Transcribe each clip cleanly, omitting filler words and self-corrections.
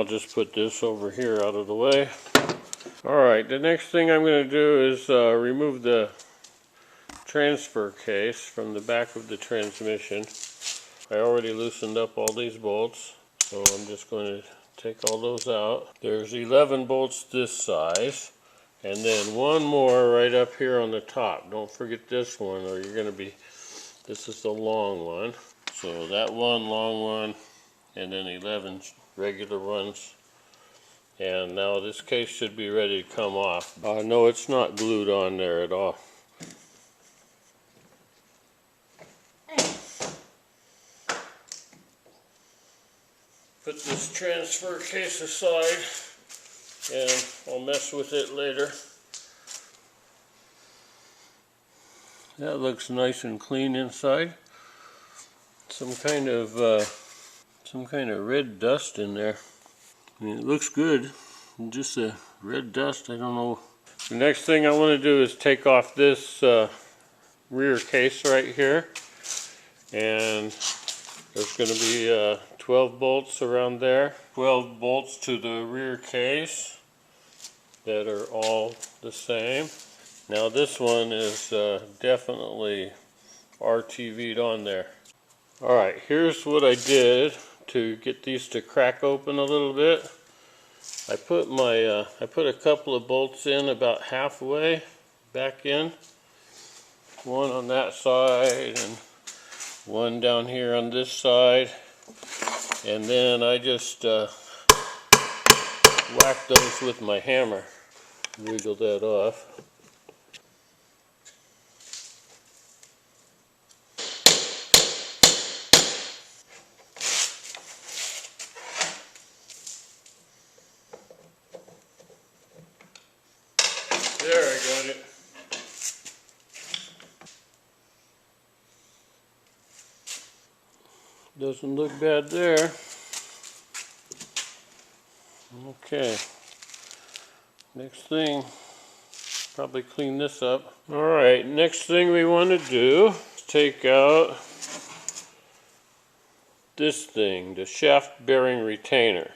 I'll just put this over here out of the way. Alright, the next thing I'm going to do is remove the transfer case from the back of the transmission. I already loosened up all these bolts, so I'm just going to take all those out. There's 11 bolts this size, and then one more right up here on the top. Don't forget this one, or you're going to be, this is the long one. So that one, long one, and then 11 regular ones. And now this case should be ready to come off. No, it's not glued on there at all. Put this transfer case aside, and I'll mess with it later. That looks nice and clean inside. Some kind of red dust in there. I mean, it looks good. Just a red dust. I don't know. The next thing I want to do is take off this rear case right here, and there's going to be 12 bolts around there. 12 bolts to the rear case that are all the same. Now this one is definitely RTV'd on there. Alright, here's what I did to get these to crack open a little bit. I put a couple of bolts in about halfway back in. One on that side and one down here on this side. And then I just whack those with my hammer. Wiggle that off. There, I got it. Doesn't look bad there. Okay. Next thing, probably clean this up. Alright, next thing we want to do is take out this thing, the shaft bearing retainer.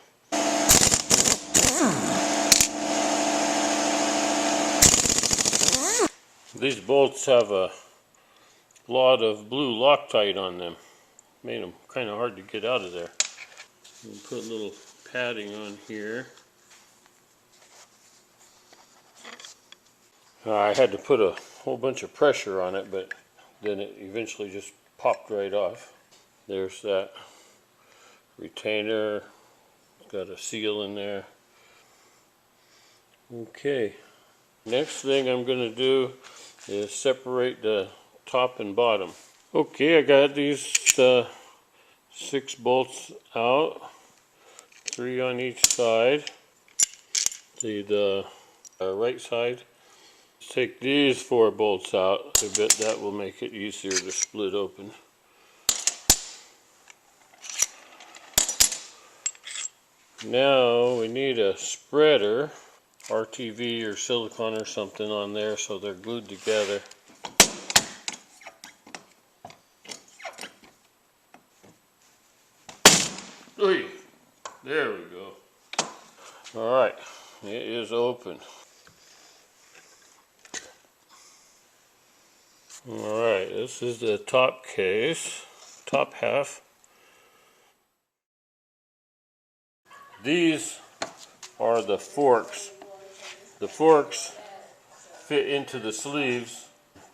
These bolts have a lot of blue Loctite on them. Made them kind of hard to get out of there. We'll put a little padding on here. I had to put a whole bunch of pressure on it, but then it eventually just popped right off. There's that retainer. It's got a seal in there. Okay. Next thing I'm going to do is separate the top and bottom. Okay, I got these 6 bolts out, 3 on each side. The right side. Take these 4 bolts out. I bet that will make it easier to split open. Now we need a spreader, RTV or silicone or something on there so they're glued together. Oy, there we go. Alright, it is open. Alright, this is the top case, top half. These are the forks. The forks fit into the sleeves.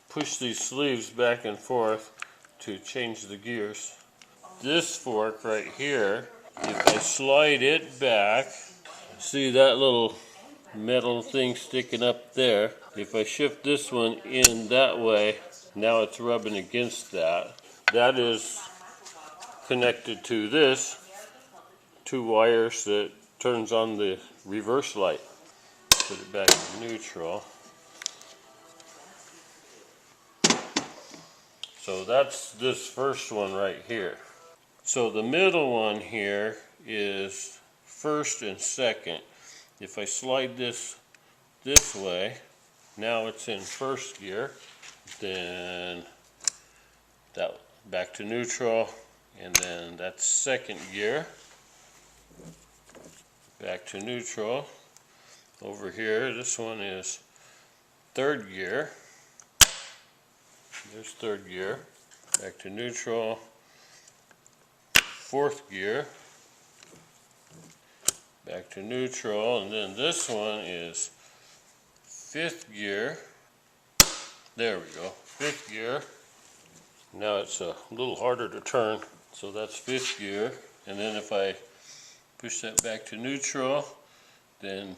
Push these sleeves back and forth to change the gears. This fork right here, if I slide it back, see that little metal thing sticking up there? If I shift this one in that way, now it's rubbing against that. That is connected to this 2 wires that turns on the reverse light. Put it back in neutral. So that's this first one right here. So the middle one here is first and second. If I slide this way, now it's in first gear. Then that back to neutral, and then that's second gear. back to neutral. Over here, this one is third gear. There's third gear. Back to neutral. Fourth gear. Back to neutral, and then this one is fifth gear. There we go, fifth gear. Now it's a little harder to turn, so that's fifth gear. And then if I push that back to neutral, then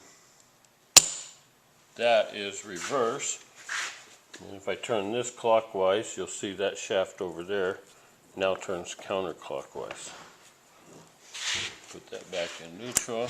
that is reverse. And if I turn this clockwise, you'll see that shaft over there now turns counterclockwise. Put that back in neutral.